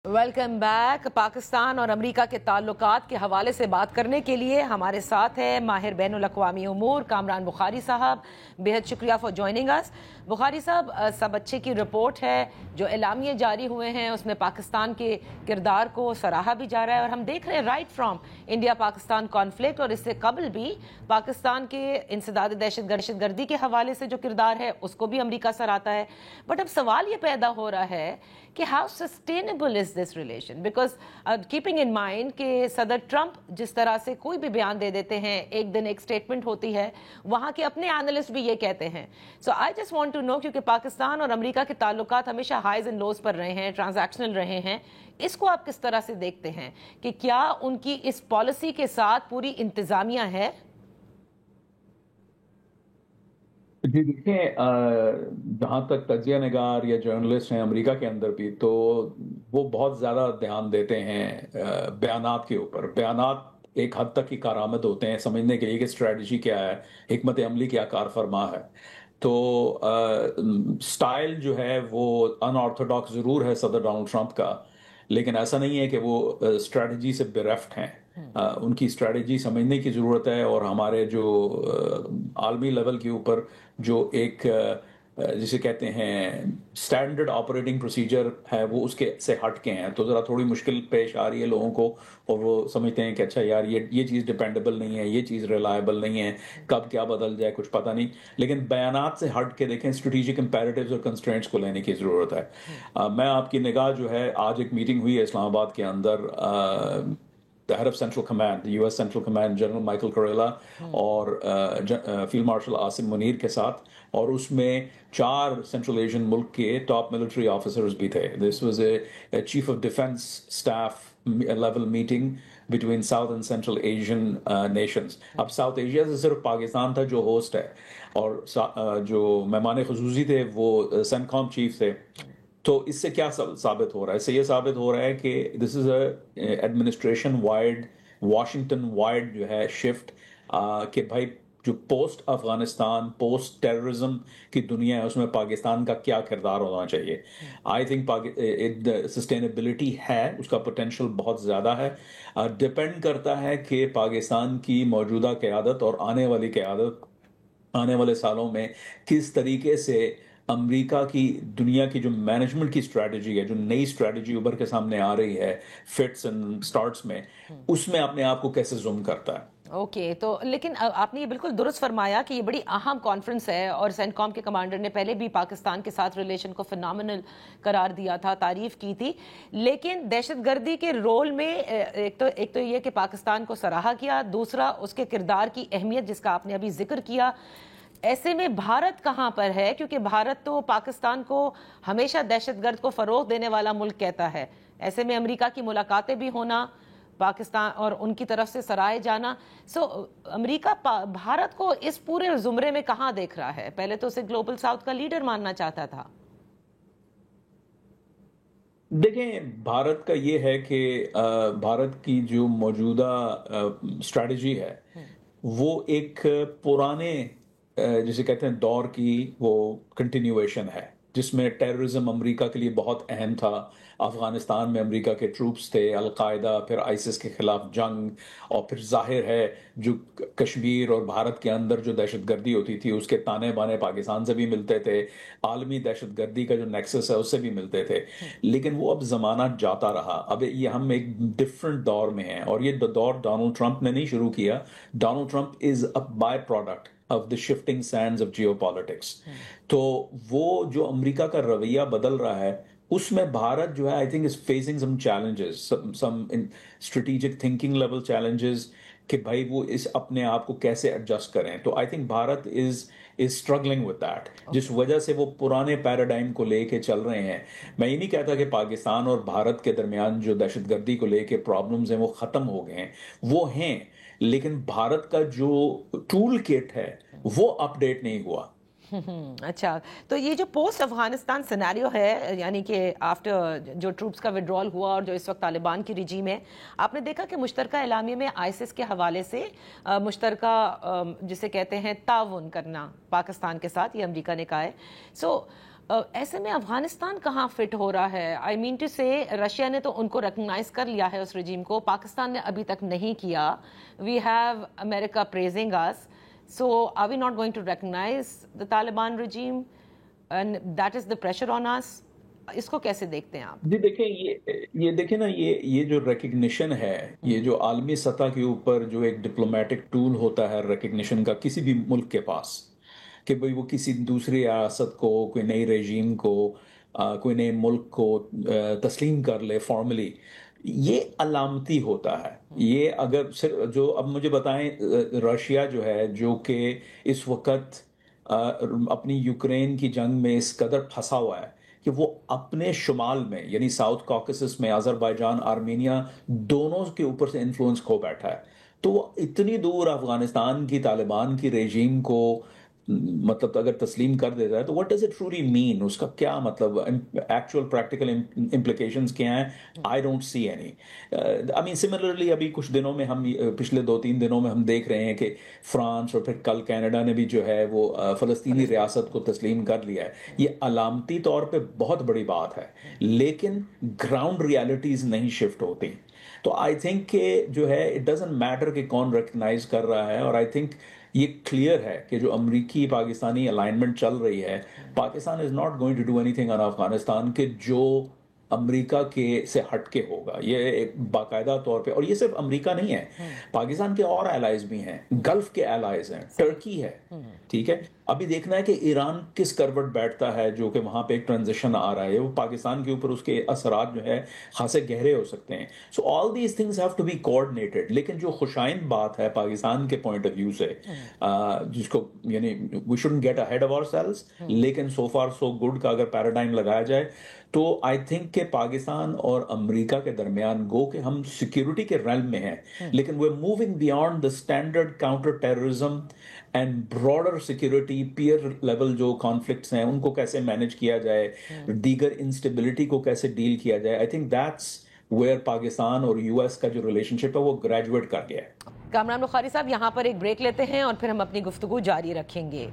Welcome back. Pakistan اور امریکہ کے تعلقات کے حوالے سے بات کرنے کے لیے ہمارے ساتھ ہے ماہر بین الاقوامی امور کامران بخاری صاحب. بہت شکریہ فار جوائننگ اس. بخاری صاحب, سب اچھے کی رپورٹ ہے, جو اعلامیے جاری ہوئے ہیں اس میں پاکستان کے کردار کو سراہا بھی جا رہا ہے, اور ہم دیکھ رہے ہیں right from India Pakistan conflict اور اس سے قبل بھی پاکستان کے انسداد دہشت گردی کے حوالے سے جو کردار ہے اس کو بھی امریکہ سراہتا ہے. بٹ اب سوال یہ پیدا ہو رہا ہے کہ how sustainable is this relation, because keeping in mind کہ صدر ٹرمپ جس طرح سے کوئی بھی بیان دے دیتے ہیں, ایک دن ایک سٹیٹمنٹ ہوتی ہے, وہاں کے اپنے اینالسٹ بھی یہ کہتے ہیں. So I just want to know, کیونکہ پاکستان اور امریکہ کے تعلقات ہمیشہ ہائیز اینڈ لوز پر رہے ہیں, ٹرانزیکشنل رہے ہیں, اس کو آپ کس طرح سے دیکھتے ہیں کہ کیا ان کی اس پالیسی کے ساتھ پوری انتظامیہ ہے؟ جی دیکھیں, جہاں تک تجزیہ نگار یا جرنلسٹ ہیں امریکہ کے اندر بھی, تو وہ بہت زیادہ دھیان دیتے ہیں بیانات کے اوپر. بیانات ایک حد تک کی کارآمد ہوتے ہیں سمجھنے کے لیے کہ اسٹریٹجی کیا ہے, حکمت عملی کیا کار فرما ہے. تو سٹائل جو ہے وہ ان آرتھوڈاکس ضرور ہے صدر ڈونلڈ ٹرمپ کا, لیکن ایسا نہیں ہے کہ وہ اسٹریٹجی سے بیرفٹ ہیں. ان کی اسٹریٹجی سمجھنے کی ضرورت ہے, اور ہمارے جو عالمی لیول کے اوپر جو ایک جسے کہتے ہیں اسٹینڈرڈ آپریٹنگ پروسیجر ہے وہ اس کے سے ہٹ کے ہیں, تو ذرا تھوڑی مشکل پیش آ رہی ہے لوگوں کو, اور وہ سمجھتے ہیں کہ اچھا یار یہ چیز ڈیپینڈیبل نہیں ہے, یہ چیز ریلائبل نہیں ہے, کب کیا بدل جائے کچھ پتہ نہیں. لیکن بیانات سے ہٹ کے دیکھیں, اسٹریٹجک امپیریٹیوز اور کنسٹرینٹس کو لینے کی ضرورت ہے. میں آپ کی نگاہ جو ہے, آج ایک میٹنگ ہوئی ہے اسلام آباد کے اندر, the head of Central Command, the US Central Command, general Michael Kurilla اور فیلڈ مارشل عاصم منیر کے ساتھ, اور اس میں 4 سینٹرل ایشین ملک کے ٹاپ ملٹری آفیسرز بھی تھے. This was a chief of defence staff level meeting between south and central Asian nations. اب south Asia سے صرف پاکستان تھا جو ہوسٹ ہے, اور جو مہمان خصوصی تھے وہ سینٹ کام چیف تھے. تو اس سے کیا ثابت ہو رہا ہے؟ اس سے یہ ثابت ہو رہا ہے کہ دس از اے ایڈمنسٹریشن وائڈ, واشنگٹن وائڈ جو ہے شفٹ, کہ بھائی جو پوسٹ افغانستان پوسٹ ٹیررزم کی دنیا ہے اس میں پاکستان کا کیا کردار ہونا چاہیے. آئی تھنک سسٹینیبلٹی ہے, اس کا پوٹینشیل بہت زیادہ ہے. ڈپینڈ کرتا ہے کہ پاکستان کی موجودہ قیادت اور آنے والی قیادت آنے والے سالوں میں کس طریقے سے امریکہ کی دنیا کی جو مینجمنٹ کی اسٹریٹجی ہے, جو نئی اسٹریٹجی ابھر کے سامنے آ رہی ہے فٹس اینڈ سٹارٹس میں, اس میں اپنے آپ کو کیسے زوم کرتا ہے. اوکے, تو لیکن آپ نے یہ بالکل درست فرمایا کہ یہ بڑی اہم کانفرنس ہے, اور سینٹ کام کے کمانڈر نے پہلے بھی پاکستان کے ساتھ ریلیشن کو فنامنل قرار دیا تھا, تعریف کی تھی. لیکن دہشت گردی کے رول میں ایک تو یہ کہ پاکستان کو سراہا کیا, دوسرا اس کے کردار کی اہمیت جس کا آپ نے ابھی ذکر کیا. ایسے میں بھارت کہاں پر ہے؟ کیونکہ بھارت تو پاکستان کو ہمیشہ دہشت گرد کو فروغ دینے والا ملک کہتا ہے. ایسے میں امریکہ کی ملاقاتیں بھی ہونا, پاکستان اور ان کی طرف سے سرائے جانا, سو امریکہ بھارت کو اس پورے زمرے میں کہاں دیکھ رہا ہے؟ پہلے تو اسے گلوبل ساؤتھ کا لیڈر ماننا چاہتا تھا. دیکھیں, بھارت کا یہ ہے کہ بھارت کی جو موجودہ اسٹریٹجی ہے وہ ایک پرانے جسے کہتے ہیں دور کی وہ کنٹینیویشن ہے, جس میں ٹیررزم امریکہ کے لیے بہت اہم تھا. افغانستان میں امریکہ کے ٹروپس تھے, القاعدہ, پھر آئیسس کے خلاف جنگ, اور پھر ظاہر ہے جو کشمیر اور بھارت کے اندر جو دہشت گردی ہوتی تھی اس کے تانے بانے پاکستان سے بھی ملتے تھے, عالمی دہشت گردی کا جو نیکسس ہے اس سے بھی ملتے تھے. لیکن وہ اب زمانہ جاتا رہا, اب یہ ہم ایک ڈفرنٹ دور میں ہیں, اور یہ دور ڈونلڈ ٹرمپ نے نہیں شروع کیا. Donald Trump is a by product of the shifting sands of geopolitics. تو وہ جو امریکہ کا رویہ بدل رہا ہے اس میں بھارت جو ہے I think is facing some challenges, some strategic thinking level challenges, کہ بھائی وہ اس اپنے آپ کو کیسے ایڈجسٹ کریں. تو I think Bharat is struggling with that, جس وجہ سے وہ پرانے پیراڈائم کو لے کے چل رہے ہیں. میں یہ نہیں کہتا کہ پاکستان اور بھارت کے درمیان جو دہشت گردی کو لے کے پرابلمز ہیں وہ ختم ہو گئے ہیں, وہ ہیں, لیکن بھارت کا جو ٹول کٹ ہے وہ اپ ڈیٹ نہیں ہوا. اچھا, تو یہ جو پوسٹ افغانستان سیناریو ہے, یعنی کہ آفٹر جو ٹروپس کا وڈرال ہوا اور جو اس وقت طالبان کی رجیم ہے, آپ نے دیکھا کہ مشترکہ اعلامیے میں آئیسس کے حوالے سے مشترکہ جسے کہتے ہیں تعاون کرنا پاکستان کے ساتھ, یہ امریکہ نے کہا ہے. سو ایسے میں افغانستان کہاں فٹ ہو رہا ہے؟ آئی مین ٹو سے رشیا نے تو ان کو ریکگنائز کر لیا ہے اس رجیم کو، پاکستان نے ابھی تک نہیں کیا. We have America pressing us, so are we not going to recognise the Taliban regime and that is the pressure on us? اس کو کیسے دیکھتے ہیں آپ؟ جی دیکھیں، یہ دیکھیں نا، یہ جو ریکگنیشن ہے، یہ جو عالمی سطح کے اوپر جو ایک ڈپلومیٹک ٹول ہوتا ہے ریکگنیشن کا کسی بھی ملک کے پاس، کہ بھئی وہ کسی دوسری ریاست کو، کوئی نئی رجیم کو، کوئی نئے ملک کو تسلیم کر لے فارملی، یہ علامتی ہوتا ہے. یہ اگر صرف جو اب مجھے بتائیں، رشیا جو ہے، جو کہ اس وقت اپنی یوکرین کی جنگ میں اس قدر پھنسا ہوا ہے کہ وہ اپنے شمال میں، یعنی ساؤتھ کاکسس میں، آذربائیجان، آرمینیا، دونوں کے اوپر سے انفلوئنس کھو بیٹھا ہے. تو وہ اتنی دور افغانستان کی طالبان کی رجیم کو مطلب اگر تسلیم کر دیتا ہے تو what does it truly mean؟ اس کا کیا مطلب ایکچوئل پریکٹیکل امپلیکیشنز کیا ہیں؟ I don't see any. I mean similarly ابھی کچھ دنوں میں ہم پچھلے 2-3 دنوں میں ہم دیکھ رہے ہیں کہ فرانس اور پھر کل کینیڈا نے بھی جو ہے وہ فلسطینی ریاست کو تسلیم کر لیا ہے. یہ علامتی طور پہ بہت بڑی بات ہے، لیکن گراؤنڈ ریالٹیز نہیں شفٹ ہوتی. تو آئی تھنک کہ جو ہے اٹ ڈزنٹ میٹر کہ کون ریکگنائز کر رہا ہے. اور آئی تھنک یہ کلیئر ہے کہ جو امریکی پاکستانی الائنمنٹ چل رہی ہے، Pakistan is not going to do anything on Afghanistan کہ جو امریکہ کے سے ہٹ کے ہوگا. یہ ایک باقاعدہ طور پہ، اور یہ صرف امریکہ نہیں ہے، پاکستان کے اور الائز بھی ہیں، گلف کے الائز ہیں، ٹرکی ہے، ٹھیک ہے. ابھی دیکھنا ہے کہ ایران کس کروٹ بیٹھتا ہے، جو کہ وہاں پہ ایک ٹرانزیشن آ رہا ہے، وہ پاکستان کے اوپر اس کے اثرات جو ہے خاصے گہرے ہو سکتے ہیں. So all these things have to be coordinated. لیکن جو خوشائند بات ہے پاکستان کے پوائنٹ آف ویو سے، جس کو یعنی we shouldn't get ahead of our sales, لیکن سو فار سو گڈ کا اگر پیراڈائم لگایا جائے تو آئی تھنک کہ پاکستان اور امریکہ کے درمیان گو کہ ہم سیکیورٹی کے ریلم میں ہیں، لیکن we're moving beyond the standard counter terrorism and broader security peer level جو کانفلکٹس ہیں ان کو کیسے مینج کیا جائے، دیگر انسٹیبلٹی کو کیسے ڈیل کیا جائے. I think that's where Pakistan اور یو ایس کا جو ریلیشن شپ ہے وہ گریجویٹ کر گیا ہے. کامران بخاری صاحب، یہاں پر ایک بریک لیتے ہیں اور پھر ہم اپنی گفتگو جاری رکھیں گے.